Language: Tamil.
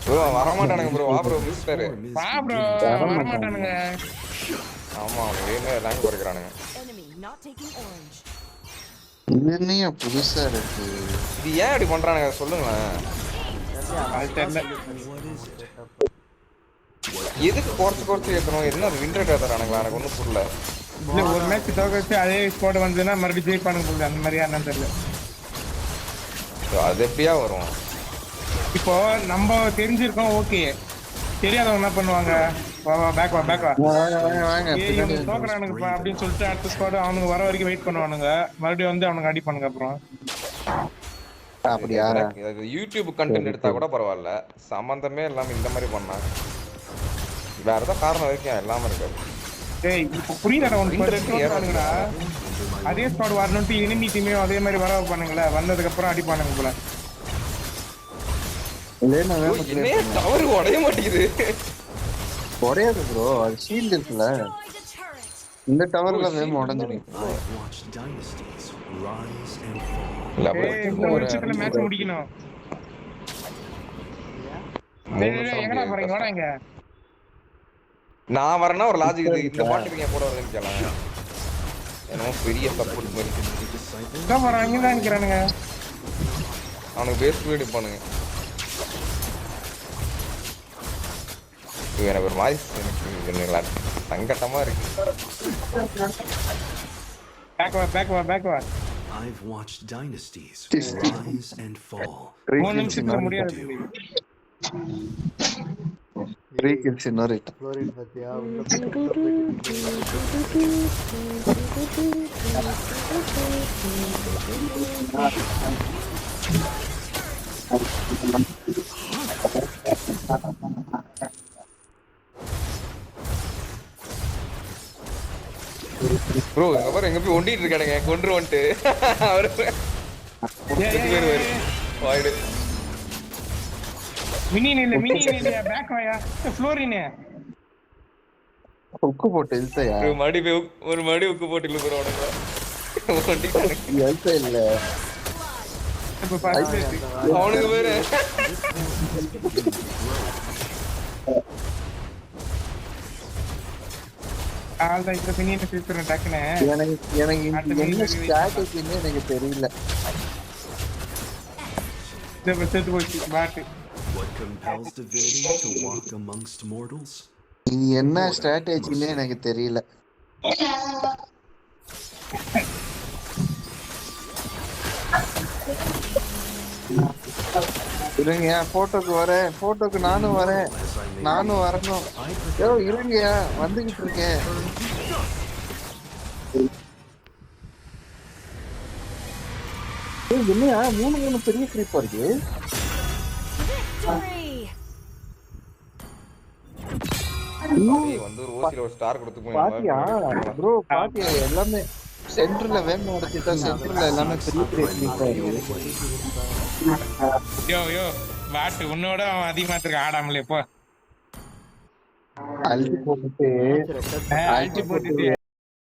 ப்ரோ வரமாட்டானுங்க ப்ரோ. வா ப்ரோ மிஸ்டர். வா ப்ரோ வரமாட்டானுங்க. ஆமா அவங்க வேணும் ரேங்க் குறைக்கிறானுங்க. இது என்னையா புதுசா இருக்கு? இது ஏன் இப்படி பண்றானுங்க சொல்லுங்களேன். அது தெரியல. எதுக்கு குறைச்சு ஏற்றணும்? என்ன அது வின் ரேட் ஏற்றுறானுங்களா? எனக்கு ஒன்றும் புரியல. இல்ல ஒரு மேட்ச் தோக்க வச்சு அதே ஸ்குவாட் வந்ததுன்னா மறுபடியும் ஜெயிப்பானுங்க போல. அந்த மாதிரியா என்னன்னு தெரியல. அது எப்படியா வரும்? இப்போ நம்ம தெரிஞ்சிருக்கோம் ஓகே. தெரியாதவங்க என்ன பண்ணுவாங்க? வா வா பேக் வா பேக் வா. வாங்க இவங்க தோக்குறானுங்கப்பா அப்படின்னு சொல்லிட்டு அடுத்த ஸ்குவாட் அவனுக்கு வர வரைக்கும் வெயிட் பண்ணுவானுங்க. மறுபடியும் வந்து அவனுக்கு அடிப்பானுங்க. அப்புறம் அப்படியா? யூடியூப் கண்டென்ட் எடுத்தா கூட பரவாயில்ல. சம்பந்தமே இல்லாம இந்த மாதிரி பண்ணா வேற ஏதாவது காரணம் வரைக்கும் எல்லாமே இருக்காது. டேய் இப்போ புரியலடா உனக்கு. அதே ஸ்குவாட் வரணும்ட்டு எனிமி டீமையும் அதே மாதிரி வர வைப்பானுங்களே. வந்ததுக்கு அப்புறம் அடிப்பானுங்க போல. என்னைய டவர் உடைய மாட்டேங்குது. உடையாது ப்ரோ. அது ஷீல்ட் இருக்குல்ல. இந்த டவர்ல வேணும் உடஞ்சிடும். இந்த வருஷத்துல மேட்ச் முடிக்கணும். எங்கடா போறீங்க? வாடாங்க. நான் வரேன்னா ஒரு லாஜிக் இது. இந்த பாட்டுக்கு என் கூட வருதுன்னு கேட்கலாம். என்னமோ பெரிய சப்போர்ட் மாதிரி. இங்க தான் நிக்கிறானுங்க. அவனுக்கு பேஸ் வீடு பண்ணுங்க. எனக்கு ஒரு மாதிரி சங்கட்டமா இருக்கு. பேக் வா. I've watched dynasties rise and fall. 3 நிமிஷத்துல முடியாது. 3 kills in a rate. Fluorine பத்தியா ப்ரோ எங்க பாரு எங்க போய் ஒண்டிட்டு இருக்கானுங்க. கொன்று வந்துட்டு அவரு வாயிடு மினி இல்ல பேக் வாயா. ஃப்ளோரின் உக்கு போட்டு இழுத்தையா? மடி போய் ஒரு மடி உக்கு போட்டு இல்ல ப்ரோ அவனுங்க ஒண்டிட்டானுங்க. இழுத்த இல்ல அவனுக்கு பேரு ஆல்தான் இந்த மினியை ஃபில்டர் டக்குனே. எனக்கு என்ன ஸ்ட்ராட்டஜின்னு எனக்கு தெரியல. இந்த செத்து போச்சு பாட். What compels divinity to walk amongst mortals? இது என்ன ஸ்ட்ராட்டஜின்னு எனக்கு தெரியல. இருங்கயா போட்டோக்கு வரேன். போட்டோக்கு நானும் வரணும். யோ இருங்கயா வந்துகிட்டு இருக்கேன். என்னையா 3 பெரிய கிரிப்பா இருக்கு. வந்து ரோசில ஒரு ஸ்டார் கொடுத்து பாத்தியா ப்ரோ? பாத்தியா எல்லாமே சென்டர்ல வேணும் நடத்திட்டா. சென்டர்ல எல்லாமே பெரிய கிரிப்பா இருக்கு. யோ பாட் உன்னோட அவன் அதிகமா இருக்க ஆடாமலே போ. அல்டி போட்டு